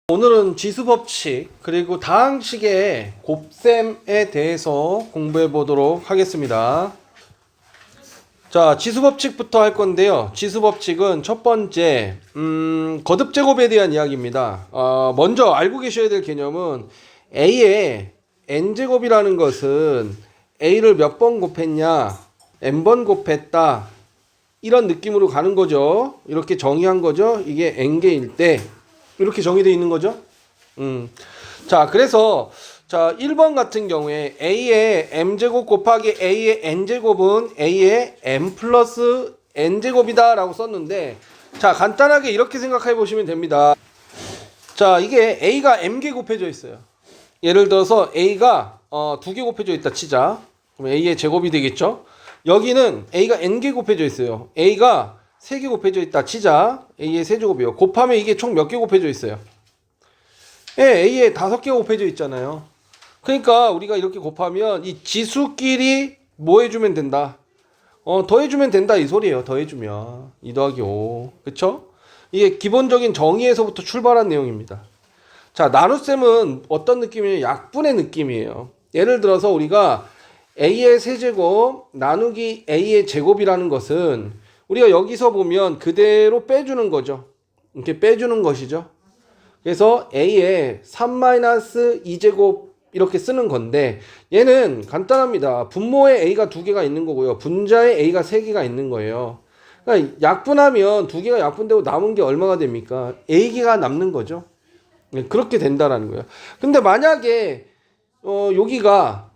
오늘은 지수법칙 그리고 다항식의 곱셈에 대해서 공부해 보도록 하겠습니다. 자, 지수법칙부터 할 건데요. 지수법칙은 첫 번째 거듭제곱에 대한 이야기입니다. 먼저 알고 계셔야 될 개념은 A의 n제곱이라는 것은 A를 몇 번 곱했냐, n번 곱했다, 이런 느낌으로 가는 거죠. 이렇게 정의한 거죠. 이게 n개일 때 이렇게 정의되어 있는 거죠. 자, 그래서 자 1번 같은 경우에 A의 m제곱 곱하기 A의 n제곱은 A의 m 플러스 n제곱이다 라고 썼는데, 자 간단하게 이렇게 생각해 보시면 됩니다. 자, 이게 A가 m개 곱해져 있어요. 예를 들어서 A가 2개 곱해져 있다 치자. 그럼 A의 제곱이 되겠죠. 여기는 A가 n개 곱해져 있어요. A가 3개 곱해져 있다 치자. A의 세제곱이요. 곱하면 이게 총 몇 개 곱해져 있어요? 예, A에 5개 곱해져 있잖아요. 그러니까 우리가 이렇게 곱하면 이 지수끼리 뭐 해주면 된다? 더해주면 된다 이 소리예요. 더해주면 2 더하기 5. 그쵸? 이게 기본적인 정의에서부터 출발한 내용입니다. 자, 나눗셈은 어떤 느낌이에요? 약분의 느낌이에요. 예를 들어서 우리가 A의 세제곱 나누기 A의 제곱이라는 것은 우리가 여기서 보면 그대로 빼주는 거죠. 이렇게 빼주는 것이죠. 그래서 A의 3-2제곱 이렇게 쓰는 건데, 얘는 간단합니다. 분모에 A가 2개가 있는 거고요. 분자에 A가 3개가 있는 거예요. 그러니까 약분하면 2개가 약분되고 남은 게 얼마가 됩니까? A개가 남는 거죠. 그렇게 된다라는 거예요. 근데 만약에 여기가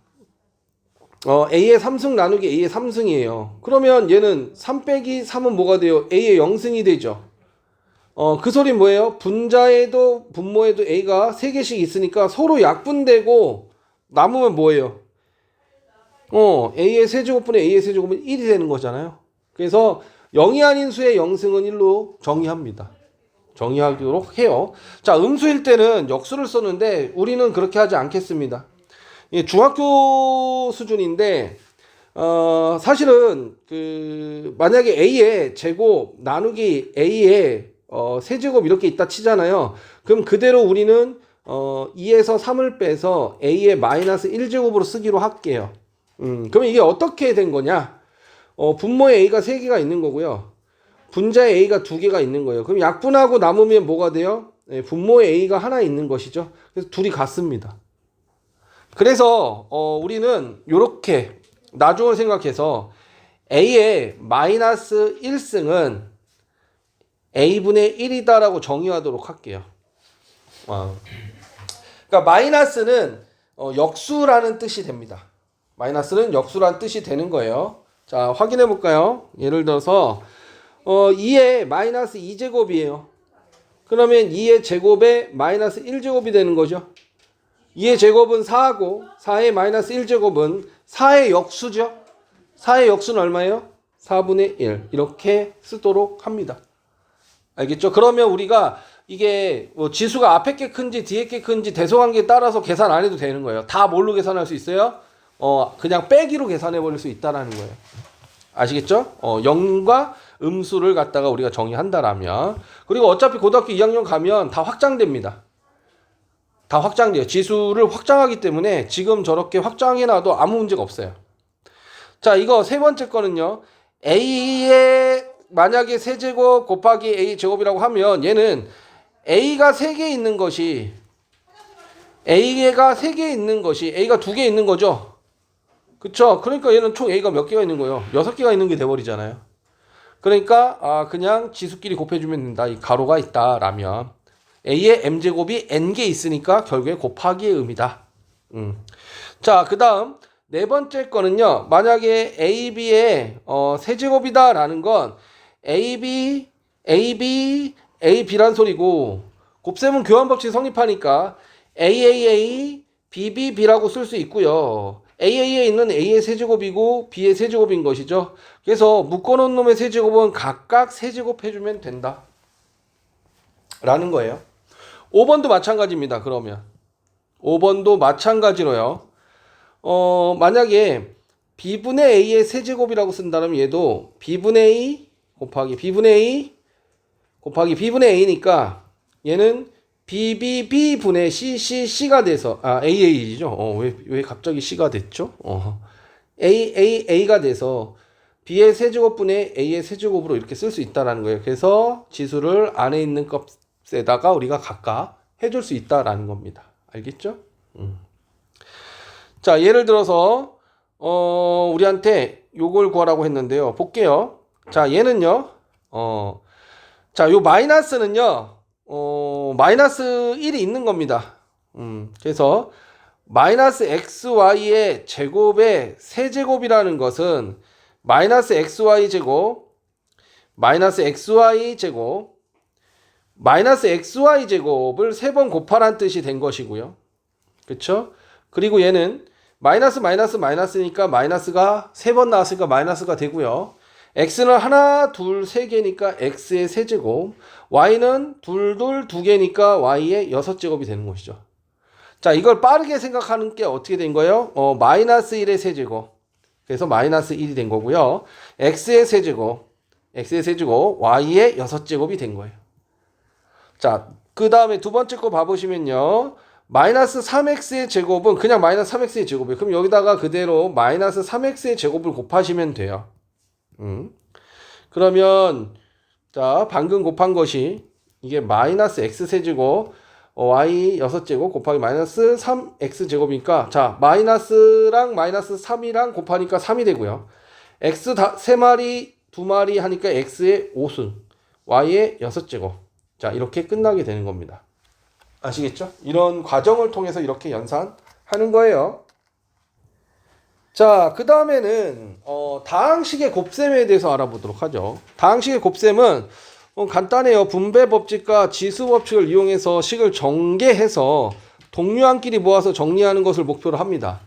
A의 3승 나누기 A의 3승이에요. 그러면 얘는 3 빼기 3은 뭐가 돼요? A의 0승이 되죠. 그 소리 뭐예요? 분자에도 분모에도 A가 3개씩 있으니까 서로 약분되고 남으면 뭐예요? A의 세제곱분의 A의 세제곱은 1이 되는 거잖아요. 그래서 0이 아닌 수의 0승은 1로 정의합니다. 정의하도록 해요. 자, 음수일 때는 역수를 썼는데 우리는 그렇게 하지 않겠습니다. 이게 중학교 수준인데 사실은 만약에 A의 제곱 나누기 A의 세제곱 이렇게 있다 치잖아요. 그럼 그대로 우리는 2에서 3을 빼서 A의 마이너스 1제곱으로 쓰기로 할게요. 그럼 이게 어떻게 된 거냐? 분모에 A가 3개가 있는 거고요. 분자에 A가 2개가 있는 거예요. 그럼 약분하고 남으면 뭐가 돼요? 분모에 A가 하나 있는 것이죠. 그래서 둘이 같습니다. 그래서 우리는 이렇게 나중을 생각해서 A의 마이너스 1승은 A분의 1이다라고 정의하도록 할게요. 그러니까 마이너스는 역수라는 뜻이 됩니다. 마이너스는 역수라는 뜻이 되는 거예요. 자, 확인해 볼까요? 예를 들어서 2의 마이너스 2제곱이에요. 그러면 2의 제곱에 마이너스 1제곱이 되는 거죠. 2의 제곱은 4하고 4의 마이너스 1제곱은 4의 역수죠. 4의 역수는 얼마예요? 4분의 1 이렇게 쓰도록 합니다. 알겠죠? 그러면 우리가 이게 지수가 앞에 게 큰지 뒤에 게 큰지 대소관계에 따라서 계산 안 해도 되는 거예요. 다 뭘로 계산할 수 있어요? 그냥 빼기로 계산해 버릴 수 있다라는 거예요. 아시겠죠? 0과 음수를 갖다가 우리가 정의한다라면. 그리고 어차피 고등학교 2학년 가면 다 확장됩니다. 다 확장돼요. 지수를 확장하기 때문에 지금 저렇게 확장해놔도 아무 문제가 없어요. 자, 이거 세 번째 거는요. A의 만약에 세제곱 곱하기 A 제곱이라고 하면 얘는 A가 3개 있는 것이 A가 3개 있는 것이 A가 2개 있는 거죠. 그쵸? 그러니까 얘는 총 A가 몇 개가 있는 거예요? 6개가 있는 게 돼버리잖아요. 그러니까 그냥 지수끼리 곱해주면 된다. 이 가로가 있다라면 A의 m제곱이 n개 있으니까 결국에 곱하기의 의미다. 자, 그 다음 네 번째 거는요. 만약에 AB의 세제곱이다 라는 건 AB란 소리고, 곱셈은 교환법칙 성립하니까 AAA, BB라고 쓸 수 있고요. AA에 있는 A의 세제곱이고 B의 세제곱인 것이죠. 그래서 묶어놓은 놈의 세제곱은 각각 세제곱 해주면 된다 라는 거예요. 5번도 마찬가지입니다. 그러면 5번도 마찬가지로요. 만약에 B분의 A의 세제곱이라고 쓴다면 얘도 B분의 A 곱하기 B분의 A 곱하기 B분의 A니까 얘는 BBB분의 CCC가 돼서 AA죠. 왜 갑자기 C가 됐죠? AAA가 돼서 B의 세제곱분의 A의 세제곱으로 이렇게 쓸 수 있다라는 거예요. 그래서 지수를 안에 있는 값에다가 우리가 각각 해줄 수 있다라는 겁니다. 알겠죠? 자, 예를 들어서 우리한테 요걸 구하라고 했는데요. 볼게요. 자, 얘는요. 자, 요 마이너스는요. 마이너스 1이 있는 겁니다. 그래서 마이너스 xy의 제곱의 세제곱이라는 것은 마이너스 xy 제곱, 마이너스 xy 제곱, 마이너스 xy 제곱을 3번 곱하란 뜻이 된 것이고요. 그쵸? 그리고 얘는 마이너스니까 마이너스가 3번 나왔으니까 마이너스가 되고요. x는 하나, 둘, 3개니까 x의 세제곱, y는 둘, 2개니까 y의 6제곱이 되는 것이죠. 자, 이걸 빠르게 생각하는 게 어떻게 된 거예요? 마이너스 1의 세제곱. 그래서 마이너스 1이 된 거고요. x의 세제곱, y의 6제곱이 된 거예요. 자, 그 다음에 두 번째 거 봐보시면요. 마이너스 3x의 제곱은 그냥 마이너스 3x의 제곱이에요. 그럼 여기다가 그대로 마이너스 3x의 제곱을 곱하시면 돼요. 그러면 자, 방금 곱한 것이 이게 마이너스 x세제곱 y 6제곱 곱하기 마이너스 3x제곱이니까 자, 마이너스랑 마이너스 3이랑 곱하니까 3이 되고요. x 3마리 2마리 하니까 x의 5승 y의 6제곱. 자, 이렇게 끝나게 되는 겁니다. 아시겠죠? 이런 과정을 통해서 이렇게 연산하는 거예요. 자, 그 다음에는 다항식의 곱셈에 대해서 알아보도록 하죠. 다항식의 곱셈은 간단해요. 분배 법칙과 지수 법칙을 이용해서 식을 전개해서 동류항끼리 모아서 정리하는 것을 목표로 합니다.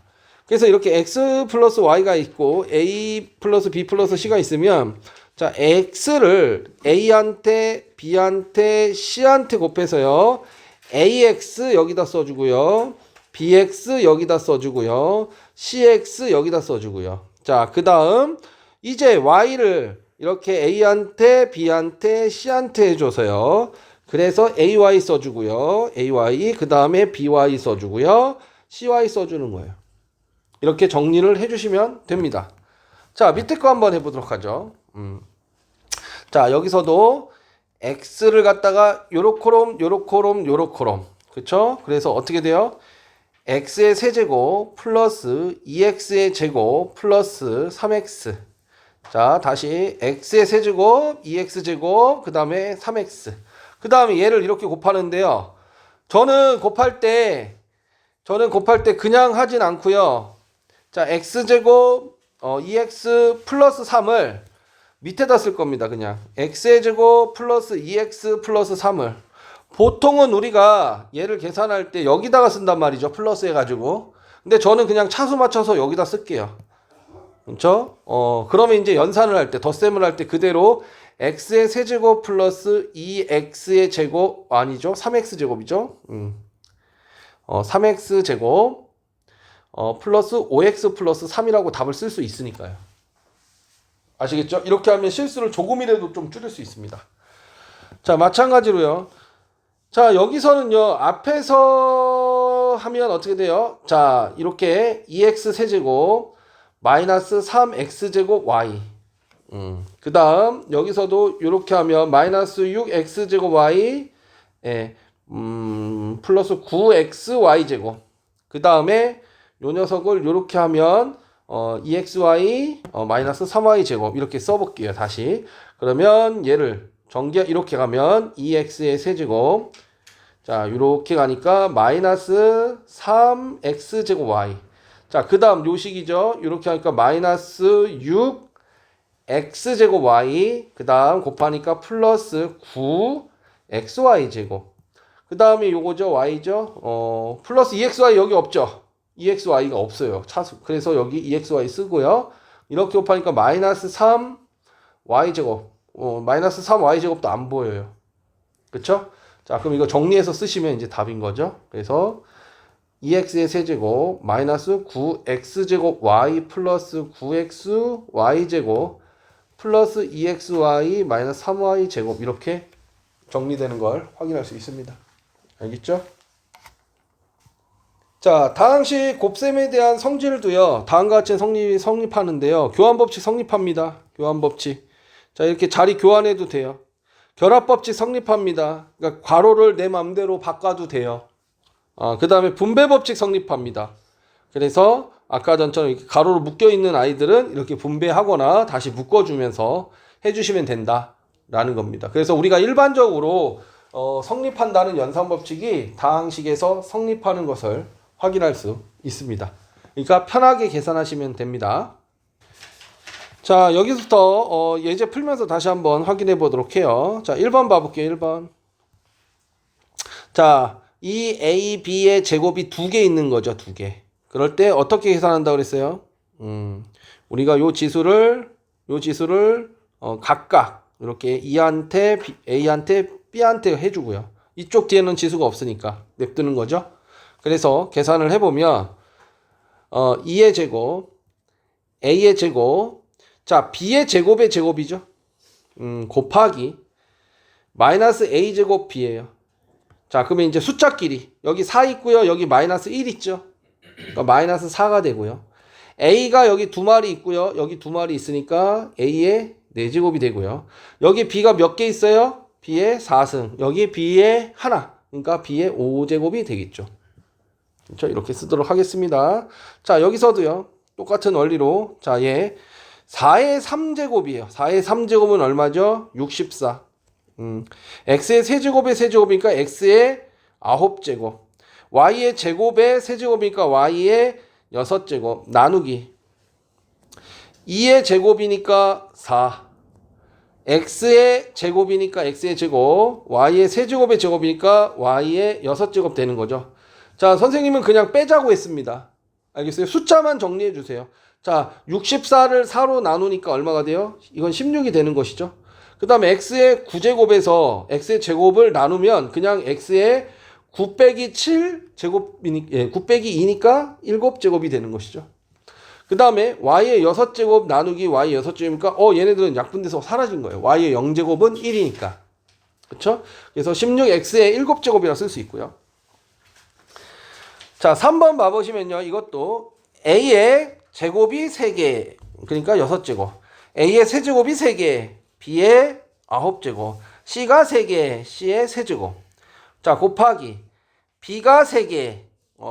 그래서 이렇게 x 플러스 y가 있고 a 플러스 b 플러스 c가 있으면 자, x를 a한테 b한테 c한테 곱해서요. ax 여기다 써주고요. bx 여기다 써주고요. cx 여기다 써주고요. 자, 그 다음 이제 y를 이렇게 a한테 b한테 c한테 해줘서요. 그래서 ay 써주고요. ay 그 다음에 by 써주고요. cy 써주는 거예요. 이렇게 정리를 해주시면 됩니다. 자, 밑에 거 한번 해보도록 하죠. 자, 여기서도 x를 갖다가 요렇코롬 그쵸? 그래서 어떻게 돼요? x의 세제곱 플러스 2x의 제곱 플러스 3x. 자, 다시 x의 세제곱 2x제곱 그 다음에 3x. 그 다음에 얘를 이렇게 곱하는데요. 저는 곱할 때 그냥 하진 않고요. 자, x제곱 2x 플러스 3을 밑에다 쓸 겁니다. 그냥 x의 제곱 플러스 2x 플러스 3을 보통은 우리가 얘를 계산할 때 여기다가 쓴단 말이죠. 플러스 해가지고. 근데 저는 그냥 차수 맞춰서 여기다 쓸게요. 그렇죠? 그러면 이제 연산을 할 때, 덧셈을 할 때 그대로 x의 세제곱 플러스 2x의 제곱 아니죠? 3x 제곱이죠? 3x 제곱 플러스 5x 플러스 3이라고 답을 쓸 수 있으니까요. 아시겠죠? 이렇게 하면 실수를 조금이라도 좀 줄일 수 있습니다. 자, 마찬가지로요. 자, 여기서는요. 앞에서 하면 어떻게 돼요? 자, 이렇게 2x 세제곱 마이너스 3x제곱 y. 그 다음 여기서도 이렇게 하면 마이너스 6x제곱 y 플러스 9xy제곱. 그 다음에 요 녀석을 이렇게 하면 2xy 마이너스 3y제곱 이렇게 써볼게요. 다시. 그러면 얘를 전개 이렇게 가면 2x의 세제곱. 자, 이렇게 가니까 마이너스 3x제곱 y. 자, 그 다음 요식이죠. 이렇게 하니까 마이너스 6x제곱 y. 그 다음 곱하니까 플러스 9xy제곱. 그 다음에 요거죠. y죠. 플러스 2xy 여기 없죠. 2xy가 없어요. 차수. 그래서 여기 2xy 쓰고요. 이렇게 곱하니까 마이너스 3y제곱. 마이너스 3y제곱도 안 보여요. 그쵸? 자, 그럼 이거 정리해서 쓰시면 이제 답인 거죠. 그래서 2x의 세제곱 마이너스 9x제곱 y 플러스 9xy제곱 플러스 2xy 마이너스 3y제곱 이렇게 정리되는 걸 확인할 수 있습니다. 알겠죠? 자, 다항식 곱셈에 대한 성질도요. 다음과 같이 성립하는데요. 교환법칙 성립합니다. 교환법칙. 자, 이렇게 자리 교환해도 돼요. 결합법칙 성립합니다. 그러니까 괄호를 내 맘대로 바꿔도 돼요. 그 다음에 분배법칙 성립합니다. 그래서 아까 전처럼 이렇게 가로로 묶여있는 아이들은 이렇게 분배하거나 다시 묶어주면서 해주시면 된다라는 겁니다. 그래서 우리가 일반적으로 성립한다는 연산법칙이 다항식에서 성립하는 것을 확인할 수 있습니다. 그러니까 편하게 계산하시면 됩니다. 자, 여기서부터 예제 풀면서 다시 한번 확인해 보도록 해요. 자, 1번 봐볼게요. 1번. 자, 이 A, B의 제곱이 2개 있는 거죠. 2개. 그럴 때 어떻게 계산한다고 그랬어요? 우리가 요 지수를 각각 이렇게 E한테 A한테 B한테 해주고요. 이쪽 뒤에는 지수가 없으니까 냅두는 거죠. 그래서 계산을 해보면 2의 제곱, A의 제곱, 자 B의 제곱의 제곱이죠. 곱하기 마이너스 A 제곱 B예요. 자, 그러면 이제 숫자끼리 여기 4 있고요. 여기 마이너스 1 있죠. 그러니까 마이너스 4가 되고요. A가 여기 2마리 있고요. 여기 2마리 있으니까 A의 4제곱이 되고요. 여기 B가 몇 개 있어요? B의 4승. 여기 B의 하나. 그러니까 B의 5제곱이 되겠죠. 그렇죠? 이렇게 쓰도록 하겠습니다. 자, 여기서도요. 똑같은 원리로 자, 얘 4의 3제곱이에요. 4의 3제곱은 얼마죠? 64. x의 세제곱의 세제곱이니까 x의 9제곱. y의 제곱의 세제곱이니까 y의 6제곱. 나누기 2의 제곱이니까 4. x의 제곱이니까 x의 제곱. y의 세제곱의 제곱이니까 y의 6제곱 되는 거죠. 자, 선생님은 그냥 빼자고 했습니다. 알겠어요? 숫자만 정리해 주세요. 자, 64를 4로 나누니까 얼마가 돼요? 이건 16이 되는 것이죠. 그 다음에 x의 9제곱에서 x의 제곱을 나누면 그냥 x의 9 빼기 7 제곱이니까 9 빼기 2니까 7제곱이 되는 것이죠. 그 다음에 y의 6제곱 나누기 y의 6제곱이니까 얘네들은 약분돼서 사라진 거예요. y의 0제곱은 1이니까. 그렇죠? 그래서 16x의 7제곱이라 쓸 수 있고요. 자, 3번 봐보시면요. 이것도 a의 제곱이 3개, 그러니까 6제곱. a의 세제곱이 3개, b의 9제곱. c가 3개, c의 세제곱. 자, 곱하기 b가 3개,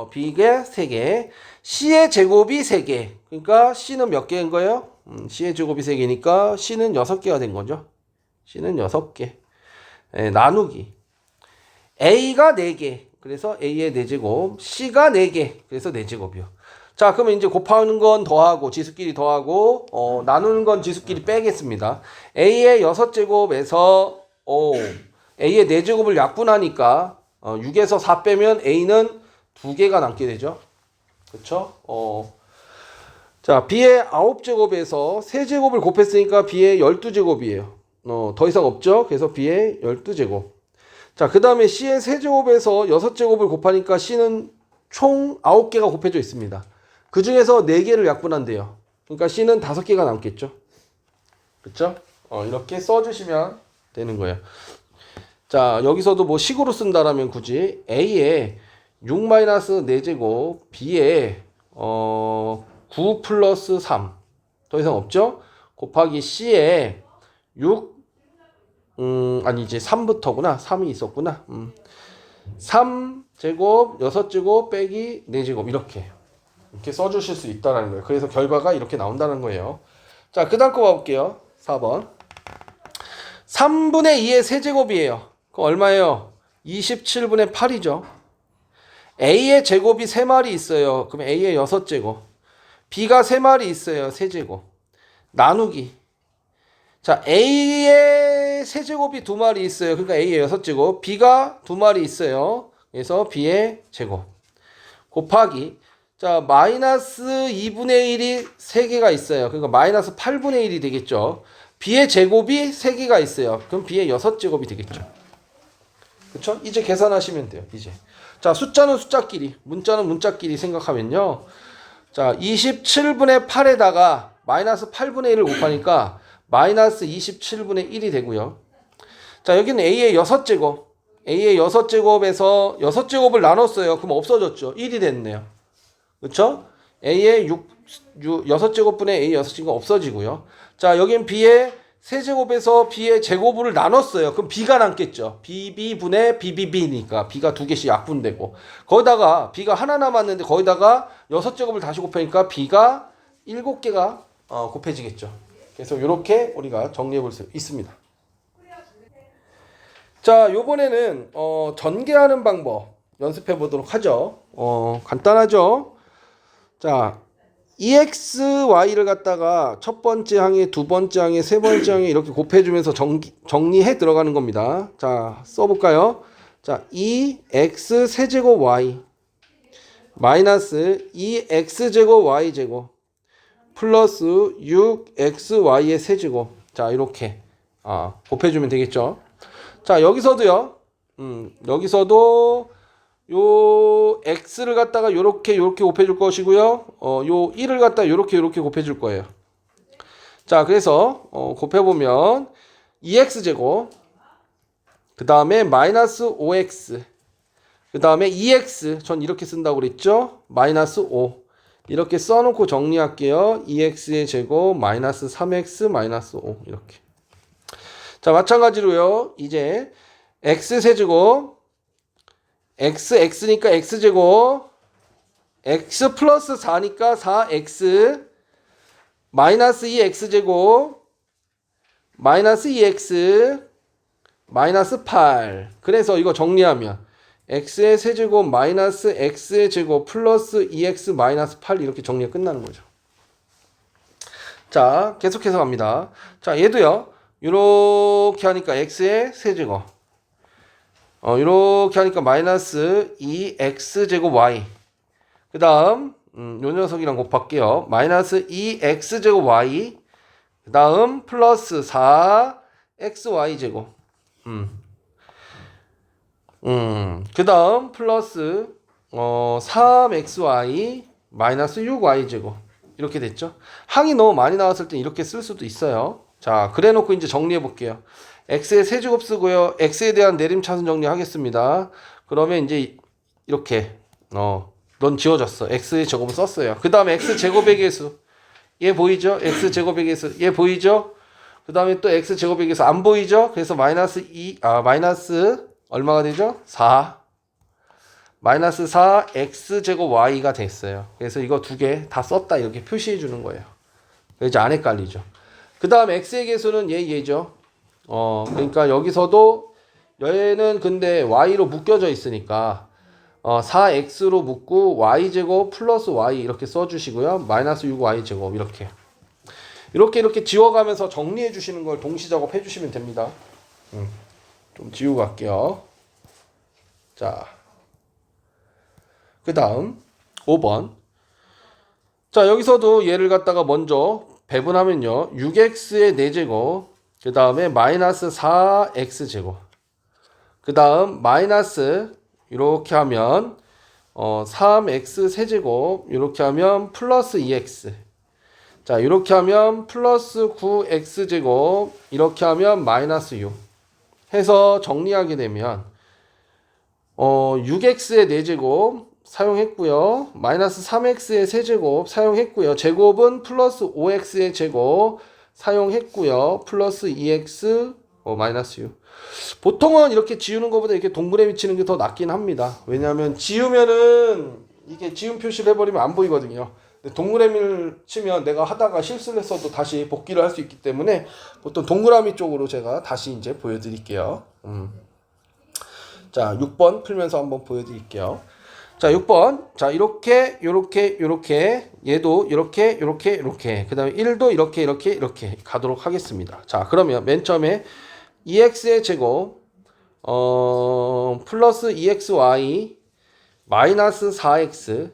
b가 3개, c의 제곱이 3개. 그러니까 c는 몇 개인 거예요? c의 제곱이 3개니까 c는 6개가 된 거죠. c는 6개. 나누기 a가 4개. 그래서 a의 4제곱, c가 4개. 그래서 4제곱이요. 자, 그러면 이제 곱하는 건 더하고 지수끼리 더하고 나누는 건 지수끼리 빼겠습니다. a의 6제곱에서 a의 4제곱을 약분하니까 6에서 4 빼면 a는 2개가 남게 되죠. 그렇죠? 자, b의 9제곱에서 3제곱을 곱했으니까 b의 12제곱이에요. 더 이상 없죠? 그래서 b의 12제곱. 자, 그 다음에 c의 세제곱에서 6제곱을 곱하니까 c는 총 9개가 곱해져 있습니다. 그 중에서 4개를 약분한대요. 그러니까 c는 5개가 남겠죠. 그렇죠? 이렇게 써주시면 되는 거예요. 자, 여기서도 뭐 식으로 쓴다라면 굳이 a의 6-4제곱, b의 9 플러스 3. 더 이상 없죠? 곱하기 c의 6 아니지 3부터구나. 3이 있었구나. 3제곱 6제곱 빼기 4제곱 이렇게 써주실 수 있다는 거예요. 그래서 결과가 이렇게 나온다는 거예요. 자, 그 다음 거 봐볼게요. 4번 3분의 2의 세제곱이에요. 그럼 얼마예요? 27분의 8이죠. A의 제곱이 3마리 있어요. 그럼 A의 6제곱. B가 3마리 있어요. 세제곱. 나누기. 자, A의 세제곱이 2마리 있어요. 그러니까 A의 6제곱. B가 2마리 있어요. 그래서 B의 제곱. 곱하기. 자, 마이너스 2분의 1이 3개가 있어요. 그러니까 마이너스 8분의 1이 되겠죠. B의 제곱이 3개가 있어요. 그럼 B의 6제곱이 되겠죠. 그쵸? 이제 계산하시면 돼요. 이제. 자, 숫자는 숫자끼리, 문자는 문자끼리 생각하면요. 자, 27분의 8에다가 마이너스 8분의 1을 곱하니까 마이너스 27분의 1이 되고요. 자, 여기는 A의 6제곱. a의 6제곱에서 6제곱을 나눴어요. 그럼 없어졌죠. 1이 됐네요. 그렇죠? a의 6제곱분의 a 6제곱 없어지고요. 자, 여긴 b의 세제곱에서 b의 제곱을 나눴어요. 그럼 b가 남겠죠. bb분의 bb니까 b가 두 개씩 약분되고, 거기다가 b가 하나 남았는데 거기다가 6제곱을 다시 곱하니까 b가 7개가 곱해지겠죠. 그래서 이렇게 우리가 정리해 볼 수 있습니다. 자, 요번에는 전개하는 방법 연습해 보도록 하죠. 간단하죠. 자, EXY를 갖다가 첫 번째 항에, 두 번째 항에, 세 번째 항에 이렇게 곱해주면서 정리해 들어가는 겁니다. 자, 써볼까요? 자, 2X 세제곱 Y 마이너스 2X제곱 Y제곱 플러스 6XY의 세제곱. 자, 이렇게 곱해주면 되겠죠. 자, 여기서도요. 여기서도 요 x를 갖다가 요렇게 곱해줄 것이고요. 요 1을 갖다가 요렇게 곱해줄 거예요. 자, 그래서 곱해보면 2x제곱, 그 다음에 마이너스 5x, 그 다음에 2x, 전 이렇게 쓴다고 그랬죠. 마이너스 5 이렇게 써놓고 정리할게요. 2x의 제곱 마이너스 3x 마이너스 5 이렇게. 자, 마찬가지로요. 이제 x 세제곱, x니까 x제곱, x 플러스 4니까 4x, 마이너스 2x제곱, 마이너스 2x, 마이너스 8. 그래서 이거 정리하면 x의 세제곱 마이너스 x의 제곱 플러스 2x 마이너스 8 이렇게 정리가 끝나는 거죠. 자, 계속해서 갑니다. 자, 얘도요. 이렇게 하니까 x의 세제곱, 이렇게 하니까 마이너스 2x제곱 y, 그 다음 요 녀석이랑 곱할게요. 마이너스 2x제곱 y, 그 다음 플러스 4xy제곱, 그 다음 플러스 3xy 마이너스 6y제곱. 이렇게 됐죠. 항이 너무 많이 나왔을 때 이렇게 쓸 수도 있어요. 자, 그래 놓고 이제 정리해 볼게요. x의 세제곱 쓰고요. x에 대한 내림차순 정리하겠습니다. 그러면 이제 이렇게 넌 지워졌어. x의 제곱을 썼어요. 그 다음에 x제곱의 개수, 얘 보이죠? x제곱의 개수, 얘 보이죠? 그 다음에 또 x제곱의 개수 안 보이죠? 그래서 마이너스 마이너스 얼마가 되죠? 4 마이너스 4 x제곱 y가 됐어요. 그래서 이거 두 개 다 썼다 이렇게 표시해 주는 거예요. 이제 안 헷갈리죠. 그 다음 x의 개수는 얘죠. 그러니까 여기서도 얘는 근데 y로 묶여져 있으니까 4x로 묶고 y제곱 플러스 y 이렇게 써주시고요. 마이너스 6y제곱 이렇게 지워가면서 정리해 주시는 걸 동시작업 해주시면 됩니다. 좀 지우고 갈게요. 자, 그 다음 5번. 자, 여기서도 얘를 갖다가 먼저 배분하면요. 6x의 4제곱, 그 다음에 마이너스 4x제곱, 그 다음 마이너스 이렇게 하면 3x 세제곱, 이렇게 하면 플러스 2x, 자, 이렇게 하면 플러스 9x제곱, 이렇게 하면 마이너스 6 해서 정리하게 되면 6x의 4제곱 사용했고요. 마이너스 3x의 세제곱 사용했고요. 제곱은 플러스 5x의 제곱 사용했고요. 플러스 2x 마이너스 6. 보통은 이렇게 지우는 것보다 이렇게 동그라미 치는 게 더 낫긴 합니다. 왜냐하면 지우면은 이게 지운 표시를 해버리면 안 보이거든요. 동그라미를 치면 내가 하다가 실수를 했어도 다시 복귀를 할 수 있기 때문에 보통 동그라미 쪽으로 제가 다시 이제 보여드릴게요. 자, 6번 풀면서 한번 보여드릴게요. 자, 6번. 자, 이렇게 얘도 이렇게 그 다음에 1도 이렇게 가도록 하겠습니다. 자, 그러면 맨 처음에 2x의 제곱 플러스 2xy 마이너스 4x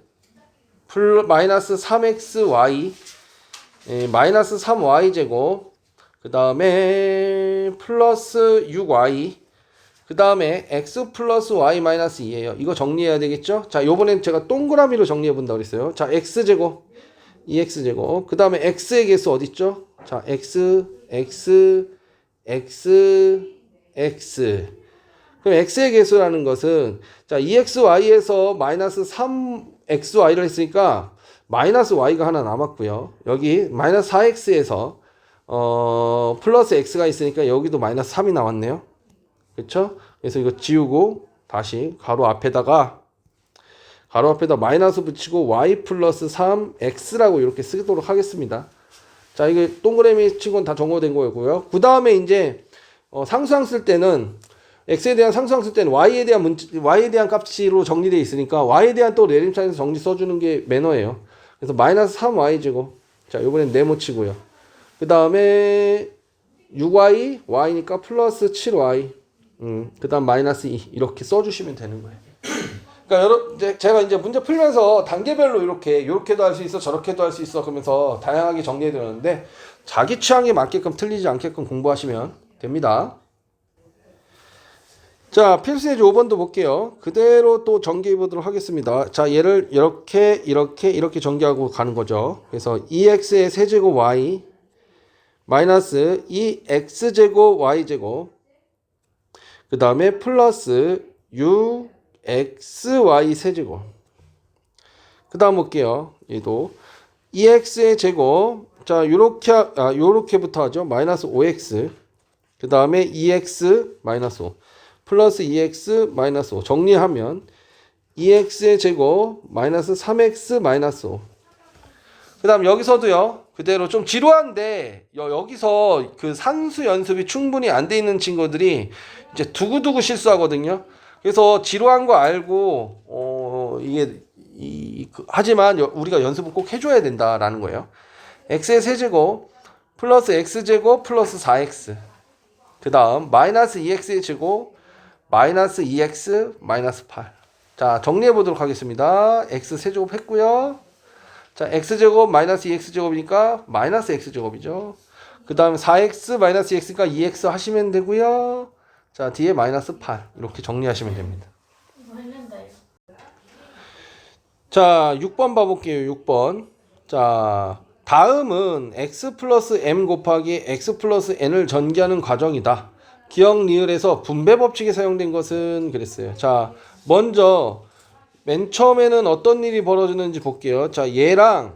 마이너스 3xy 마이너스 3y 제곱, 그 다음에 플러스 6y, 그 다음에 x 플러스 y 마이너스 2예요. 이거 정리해야 되겠죠? 자, 요번엔 제가 동그라미로 정리해 본다고 그랬어요. 자, x제곱 2x제곱, 그 다음에 x의 개수 어딨죠? 자, x 그럼 x의 개수라는 것은 자 2xy에서 마이너스 3xy를 했으니까 마이너스 y가 하나 남았고요. 여기 마이너스 4x에서 플러스 x가 있으니까 여기도 마이너스 3이 나왔네요. 그렇죠? 그래서 이거 지우고 다시 가로 앞에다 마이너스 붙이고 y 플러스 3x라고 이렇게 쓰도록 하겠습니다. 자, 이거 동그라미 친 건 다 정보된 거고요. 그 다음에 이제 상수항 쓸 때는 x에 대한 상수항 쓸 때는 y에 대한 값으로 정리되어 있으니까 y에 대한 또 내림차에서 정리 써주는 게 매너예요. 그래서 마이너스 3y 제곱. 자, 이번엔 네모치고요. 그 다음에 6y, y니까 플러스 7y. 그 다음 마이너스 2 이렇게 써주시면 되는 거예요. 그러니까 제가 이제 문제 풀면서 단계별로 이렇게도 할 수 있어, 저렇게도 할 수 있어 그러면서 다양하게 정리해 드렸는데 자기 취향에 맞게끔 틀리지 않게끔 공부하시면 됩니다. 자, 필수예제 5번도 볼게요. 그대로 또 전개해 보도록 하겠습니다. 자, 얘를 이렇게 전개하고 가는 거죠. 그래서 2x의 세제곱 y 마이너스 2x제곱 y제곱 그 다음에 플러스 6xy 세제곱 그 다음 볼게요. 얘도 2x의 제곱 자 요렇게부터 하죠. 마이너스 5x 그 다음에 2x 마이너스 5 플러스 2x 마이너스 5 정리하면 2x의 제곱 마이너스 3x 마이너스 5 그 다음 여기서도요 그대로 좀 지루한데 여기서 그 산수 연습이 충분히 안 돼 있는 친구들이 이제 두고두고 실수하거든요. 그래서 지루한 거 알고 하지만 우리가 연습은 꼭 해줘야 된다라는 거예요. x의 세제곱 플러스 x제곱 플러스 4x 그 다음 마이너스 2x의 제곱 마이너스 2x 마이너스 8 자 정리해 보도록 하겠습니다. x 세제곱 했고요. 자 x제곱 마이너스 2x제곱이니까 마이너스 x제곱이죠. 그 다음에 4x 마이너스 2x니까 2x 하시면 되고요. 자 뒤에 마이너스 8 이렇게 정리하시면 됩니다. 자 6번 봐볼게요. 6번 자 다음은 x 플러스 m 곱하기 x 플러스 n을 전개하는 과정이다. 기억 리을에서 분배 법칙이 사용된 것은 그랬어요. 자 먼저 맨 처음에는 어떤 일이 벌어지는지 볼게요. 자 얘를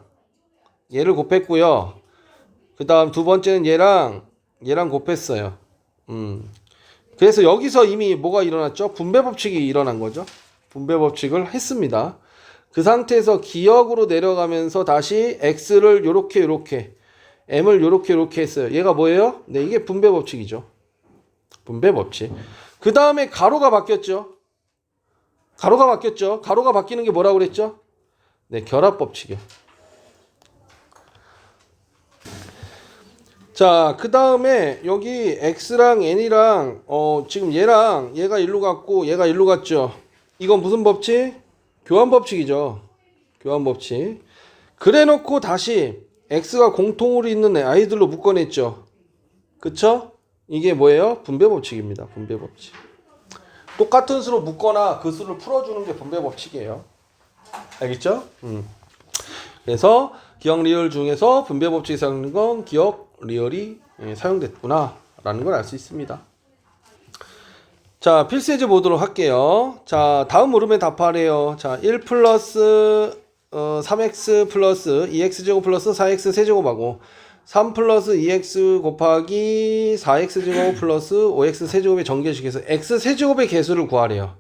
곱했고요. 그 다음 두 번째는 얘랑 곱했어요. 그래서 여기서 이미 뭐가 일어났죠? 분배 법칙이 일어난 거죠. 분배 법칙을 했습니다. 그 상태에서 기역으로 내려가면서 다시 x를 요렇게 m을 요렇게 했어요. 얘가 뭐예요? 네, 이게 분배 법칙이죠. 분배 법칙. 그 다음에 가로가 바뀌었죠. 가로가 바뀌는 게 뭐라고 그랬죠? 네, 결합 법칙이요. 자, 그 다음에 여기 x랑 n이랑 지금 얘가 일로 갔고 얘가 일로 갔죠. 이건 무슨 법칙? 교환 법칙이죠. 교환 법칙. 그래 놓고 다시 x가 공통으로 있는 아이들로 묶어냈죠. 그쵸? 이게 뭐예요? 분배 법칙입니다. 분배 법칙. 똑같은 수로 묶거나 그 수를 풀어주는 게 분배 법칙이에요. 알겠죠? 그래서 기억 리얼 중에서 분배 법칙이 사용된 건 기억 리얼이 사용됐구나 라는 걸 알 수 있습니다. 자 필수예제 보도록 할게요. 자 다음 물음에 답하래요. 자 1 플러스 3x 플러스 2x제곱 플러스 4x 세제곱하고 3 플러스 2x 곱하기 4x제곱 플러스 5x 세제곱의 전개식에서 x 세제곱의 개수를 구하래요.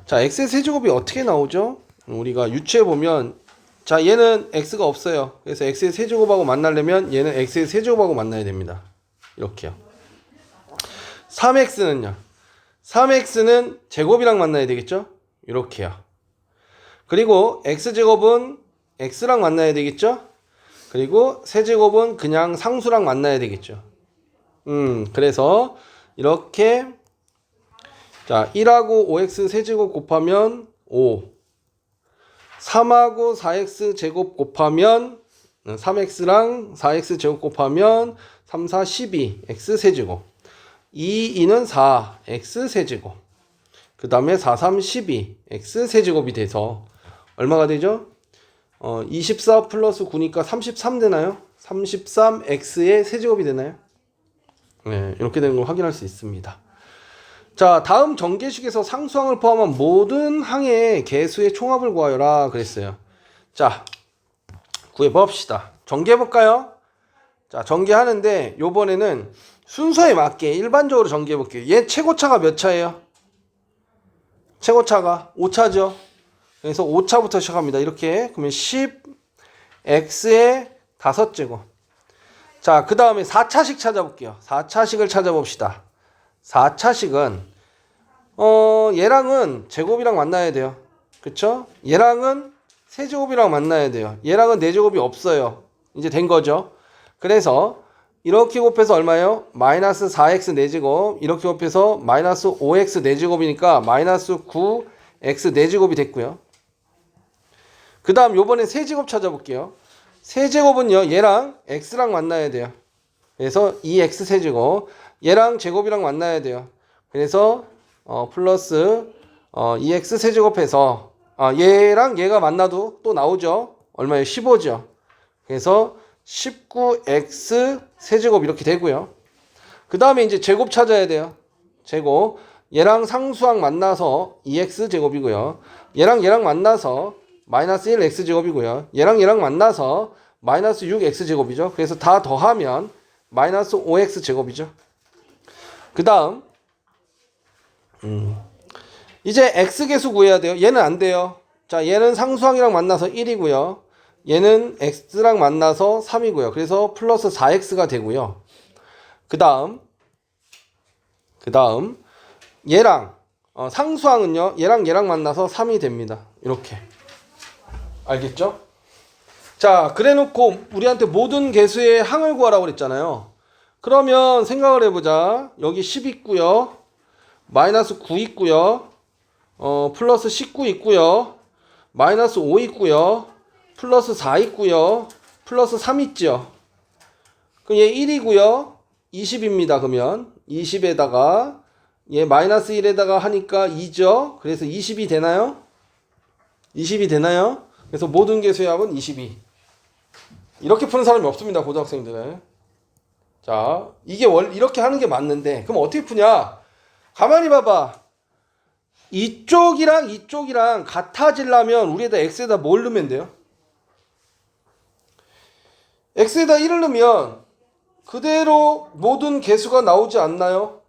자 x 세제곱이 어떻게 나오죠? 우리가 유추해보면 자 얘는 x가 없어요. 그래서 x의 세제곱하고 만나려면 얘는 x의 세제곱하고 만나야 됩니다. 이렇게요. 3x는요. 3x는 제곱이랑 만나야 되겠죠? 이렇게요. 그리고 x제곱은 x랑 만나야 되겠죠? 그리고 세제곱은 그냥 상수랑 만나야 되겠죠. 그래서 이렇게 자 1하고 5x 세제곱 곱하면 5 3하고 4x 제곱 곱하면 3x랑 4x 제곱 곱하면 3, 4, 12 x 세제곱 2는 4 x 세제곱 그 다음에 4, 3, 12 x 세제곱이 돼서 얼마가 되죠? 24 플러스 9니까 33 되나요? 33x의 세제곱이 되나요? 네, 이렇게 되는 걸 확인할 수 있습니다. 자, 다음 전개식에서 상수항을 포함한 모든 항의 개수의 총합을 구하여라 그랬어요. 자, 구해봅시다. 전개해볼까요? 자, 전개하는데 요번에는 순서에 맞게 일반적으로 전개해볼게요. 얘 최고차가 몇 차예요? 최고차가 5차죠. 그래서 5차부터 시작합니다. 이렇게 그러면 10x의 5제곱. 자, 그 다음에 4차식 찾아볼게요. 4차식을 찾아봅시다. 4차식은 얘랑은 제곱이랑 만나야 돼요. 그쵸? 얘랑은 세제곱이랑 만나야 돼요. 얘랑은 4제곱이 없어요. 이제 된 거죠. 그래서 이렇게 곱해서 얼마예요? 마이너스 4x 4제곱. 이렇게 곱해서 마이너스 5x 4제곱이니까 마이너스 9x 4제곱이 됐고요. 그 다음 요번에 세제곱 찾아볼게요. 세제곱은요, 얘랑 x랑 만나야 돼요. 그래서 2x 세제곱. 얘랑 제곱이랑 만나야 돼요. 그래서 플러스 2x 세제곱해서 얘랑 얘가 만나도 또 나오죠. 얼마예요? 15죠. 그래서 19x 세제곱 이렇게 되고요. 그 다음에 이제 제곱 찾아야 돼요. 제곱. 얘랑 상수항 만나서 2x 제곱이고요. 얘랑 만나서 마이너스 1x 제곱이고요. 얘랑 만나서 마이너스 6x 제곱이죠. 그래서 다 더하면 마이너스 5x 제곱이죠. 그 다음 이제 x계수 구해야 돼요. 얘는 안 돼요. 자, 얘는 상수항이랑 만나서 1이고요. 얘는 x랑 만나서 3이고요. 그래서 플러스 4x가 되고요. 그 다음 얘랑 상수항은요, 얘랑 만나서 3이 됩니다. 이렇게. 알겠죠? 자, 그래 놓고 우리한테 모든 개수의 항을 구하라고 그랬잖아요. 그러면 생각을 해보자. 여기 10 있고요. 마이너스 9 있고요. 플러스 19 있고요. 마이너스 5 있고요. 플러스 4 있고요. 플러스 3 있죠. 그럼 얘 1이고요. 20입니다. 그러면 20에다가 얘 마이너스 1에다가 하니까 2죠. 그래서 20이 되나요? 20이 되나요? 그래서 모든 개수의 합은 22. 이렇게 푸는 사람이 없습니다. 고등학생들은. 자, 이게 이렇게 하는 게 맞는데 그럼 어떻게 푸냐? 가만히 봐봐. 이쪽이랑 같아지려면 우리에다 x에다 뭘 넣으면 돼요? x에다 1을 넣으면 그대로 모든 개수가 나오지 않나요?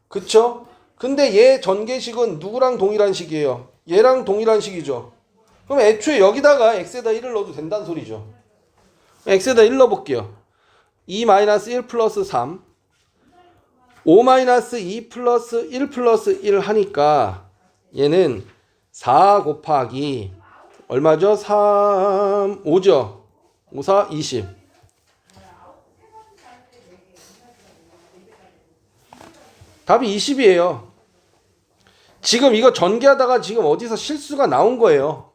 그쵸? 근데 얘 전개식은 누구랑 동일한 식이에요? 얘랑 동일한 식이죠. 그럼 애초에 여기다가 x에다 1을 넣어도 된다는 소리죠. x에다 1 넣어볼게요. 2-1 플러스 3 5-2 플러스 1 플러스 1 하니까 얘는 4 곱하기 얼마죠? 3, 5죠. 5, 4, 20. 답이 20이에요. 지금 이거 전개하다가 지금 어디서 실수가 나온 거예요.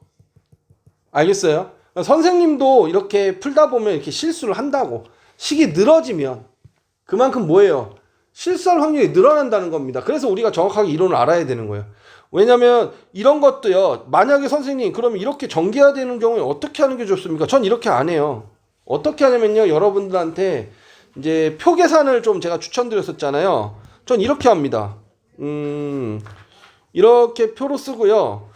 알겠어요? 선생님도 이렇게 풀다 보면 이렇게 실수를 한다고. 식이 늘어지면 그만큼 뭐예요? 실수할 확률이 늘어난다는 겁니다. 그래서 우리가 정확하게 이론을 알아야 되는 거예요. 왜냐면 이런 것도요. 만약에 선생님 그러면 이렇게 전개해야 되는 경우에 어떻게 하는 게 좋습니까? 전 이렇게 안 해요. 어떻게 하냐면요. 여러분들한테 이제 표 계산을 좀 제가 추천드렸었잖아요. 전 이렇게 합니다. 이렇게 표로 쓰고요.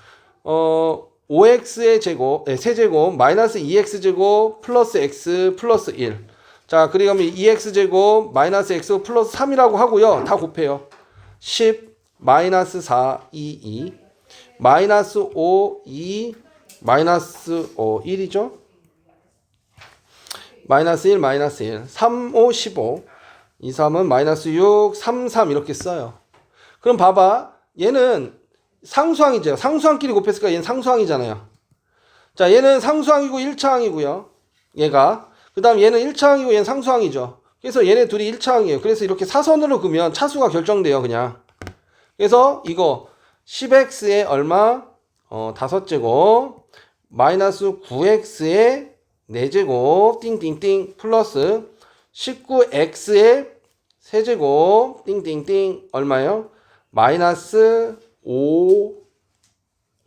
5x의 제곱, 세제곱, 마이너스 2x 제곱, 플러스 x, 플러스 1. 자, 그러면 2x 제곱, 마이너스 x 플러스 3이라고 하고요. 다 곱해요. 10, 마이너스 4, 2, 2. 마이너스 5, 2, 마이너스 1이죠. 마이너스 1, 마이너스 1. 3, 5, 15. 2, 3은 마이너스 6, 3, 3 이렇게 써요. 그럼 봐봐. 얘는 상수항이죠. 상수항끼리 곱했으니까 얘는 상수항이잖아요. 자, 얘는 상수항이고 1차항이고요. 얘가. 그 다음 얘는 1차항이고 얘는 상수항이죠. 그래서 얘네 둘이 1차항이에요. 그래서 이렇게 사선으로 그으면 차수가 결정돼요. 그냥. 그래서 이거 10x에 얼마? 5제곱 마이너스 9x에 4제곱 띵띵띵 플러스 19x에 세제곱 띵띵띵 얼마예요? 마이너스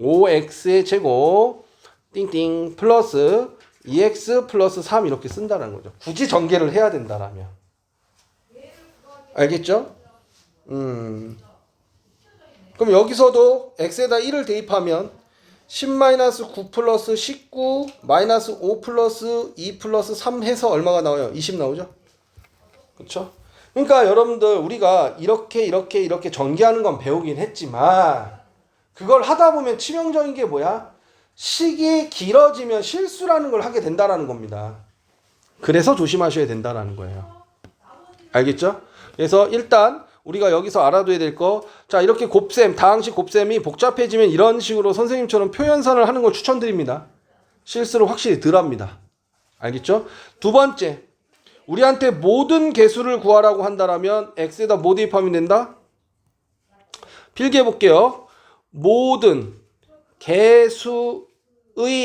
5x의 제곱 띵띵 플러스 2x 플러스 3 이렇게 쓴다는 거죠. 굳이 전개를 해야 된다라면. 알겠죠? 그럼 여기서도 x에다 1을 대입하면 10-9 플러스 19 마이너스 5 플러스 2 플러스 3 해서 얼마가 나와요? 20 나오죠? 그쵸? 그러니까 여러분들 우리가 이렇게 전개하는 건 배우긴 했지만 그걸 하다 보면 치명적인 게 뭐야? 식이 길어지면 실수라는 걸 하게 된다라는 겁니다. 그래서 조심하셔야 된다라는 거예요. 알겠죠? 그래서 일단 우리가 여기서 알아둬야 될 거, 자 이렇게 곱셈, 다항식 곱셈이 복잡해지면 이런 식으로 선생님처럼 표현선을 하는 걸 추천드립니다. 실수를 확실히 덜 합니다. 알겠죠? 두 번째, 우리한테 모든 개수를 구하라고 한다라면 x에다 뭐 대입하면 된다? 필기해 볼게요. 모든 개수의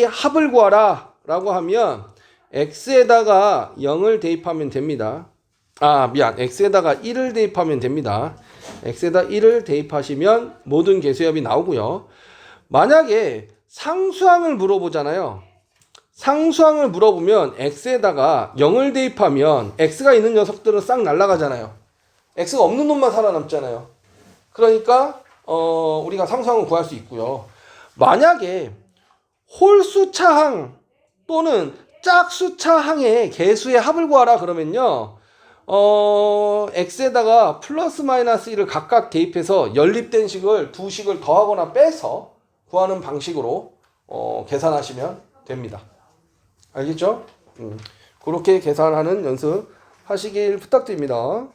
합을 구하라 라고 하면 x에다가 0을 대입하면 됩니다. x에다가 1을 대입하면 됩니다. x에다 1을 대입하시면 모든 개수의 합이 나오고요. 만약에 상수항을 물어보잖아요. 상수항을 물어보면 x에다가 0을 대입하면 x가 있는 녀석들은 싹 날아가잖아요. x가 없는 놈만 살아남잖아요. 그러니까 우리가 상수항을 구할 수 있고요. 만약에 홀수차항 또는 짝수차항의 개수의 합을 구하라 그러면요. x에다가 플러스 마이너스 1을 각각 대입해서 연립된 식을 두 식을 더하거나 빼서 구하는 방식으로 계산하시면 됩니다. 알겠죠? 그렇게 계산하는 연습 하시길 부탁드립니다.